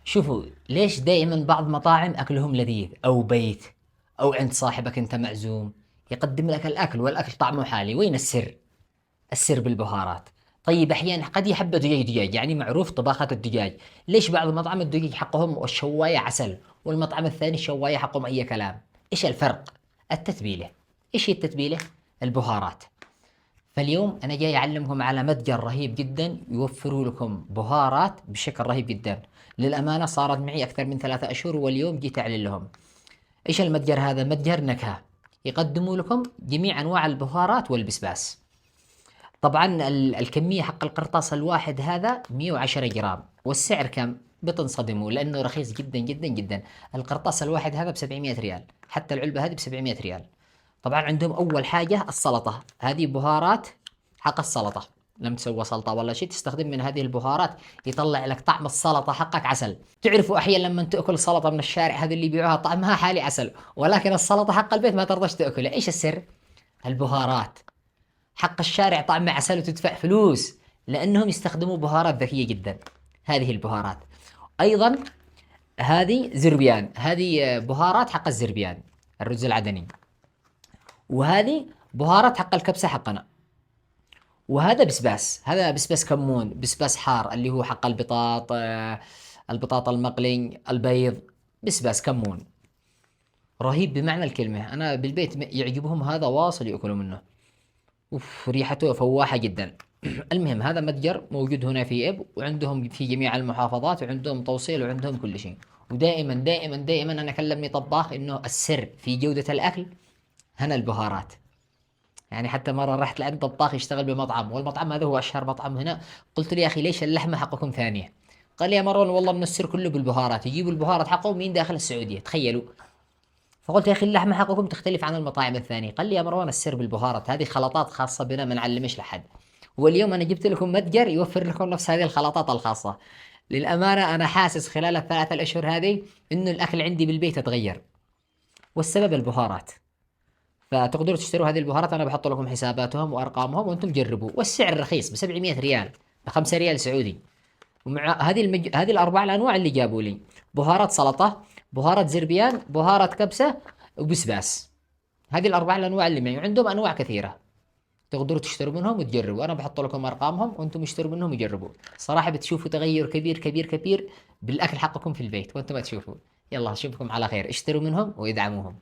شوفوا، ليش دائما بعض مطاعم اكلهم لذيذ، او بيت، او عند صاحبك انت معزوم يقدم لك الاكل والاكل طعمه حالي؟ وين السر؟ السر بالبهارات. طيب احيانا قد يحب دجاج، يعني معروف طباخة الدجاج. ليش بعض مطاعم الدجاج حقهم الشواية عسل، والمطعم الثاني الشواية حقهم اي كلام؟ ايش الفرق؟ التتبيلة. ايش هي التتبيلة؟ البهارات. فاليوم انا جاي اعلمكم على متجر رهيب جدا يوفروا لكم بهارات بشكل رهيب جدا. للامانه صارت معي اكثر من 3 اشهر، واليوم جيت اعلن لهم. ايش المتجر هذا؟ متجر نكهه. يقدموا لكم جميع انواع البهارات والبسباس. طبعا الكميه حق القرطاس الواحد هذا 110 جرام، والسعر كم؟ بتنصدموا لانه رخيص جدا جدا جدا. القرطاس الواحد هذا ب 700 ريال، حتى العلبه هذه ب 700 ريال. طبعا عندهم اول حاجه السلطه، هذه بهارات حق السلطه. لما تسوى سلطه ولا شيء تستخدم من هذه البهارات، يطلع لك طعم السلطه حقك عسل. تعرفوا احيانا لما تاكل سلطه من الشارع هذه اللي يبيعوها طعمها حالي عسل، ولكن السلطه حق البيت ما ترضاش تاكلها. ايش السر؟ البهارات. حق الشارع طعمه عسل وتدفع فلوس، لانهم يستخدموا بهارات ذكيه جدا. هذه البهارات. ايضا هذه زربيان، هذه بهارات حق الزربيان، الرز العدني. وهذه بهارات حق الكبسة حقنا. وهذا بسباس، هذا بسباس كمون، بسباس حار اللي هو حق البطاط، البطاط المقلي، البيض. بسباس كمون رهيب بمعنى الكلمة. أنا بالبيت يعجبهم هذا، واصل يأكلوا منه. أوف، ريحته فواحة جدا. المهم هذا متجر موجود هنا في إب، وعندهم في جميع المحافظات، وعندهم توصيل، وعندهم كل شيء. ودائما دائما دائما أنا كلمني طباخ إنه السر في جودة الأكل هنا البهارات. يعني حتى مرة رحت لعند طباخ يشتغل بمطعم، والمطعم هذا هو أشهر مطعم هنا. قلت له يا أخي ليش اللحمة حقكم ثانية؟ قال لي يا مروان والله من السر كله بالبهارات، يجيبوا البهارات حقهم من داخل السعودية، تخيلوا. فقلت يا أخي اللحمة حقكم تختلف عن المطاعم الثانية. قال لي يا مروان السر بالبهارات، هذه خلطات خاصة بنا ما نعلمش لحد. واليوم أنا جبت لكم متجر يوفر لكم نفس هذه الخلطات الخاصة. للأمانة أنا حاسس خلال ال3 الأشهر هذه إنه الأكل عندي بالبيت اتغير، والسبب البهارات. فتقدروا تشتروا هذه البهارات، انا بحط لكم حساباتهم وارقامهم وانتم جربوا. والسعر رخيص ب 700 ريال، ب 5 ريال سعودي. ومع هذه الاربع الانواع اللي جابوا لي: بهارات سلطه، بهارات زربيان، بهارات كبسه، وبسباس. هذه الاربع الانواع اللي معي، وعندهم انواع كثيره. تقدروا تشتروا منهم وتجربوا. انا بحط لكم ارقامهم وانتم اشتروا منهم وجربوا. صراحه بتشوفوا تغير كبير كبير كبير بالاكل حقكم في البيت وانتم ما تشوفوا. يلا اشوفكم على خير، اشتروا منهم وادعموهم.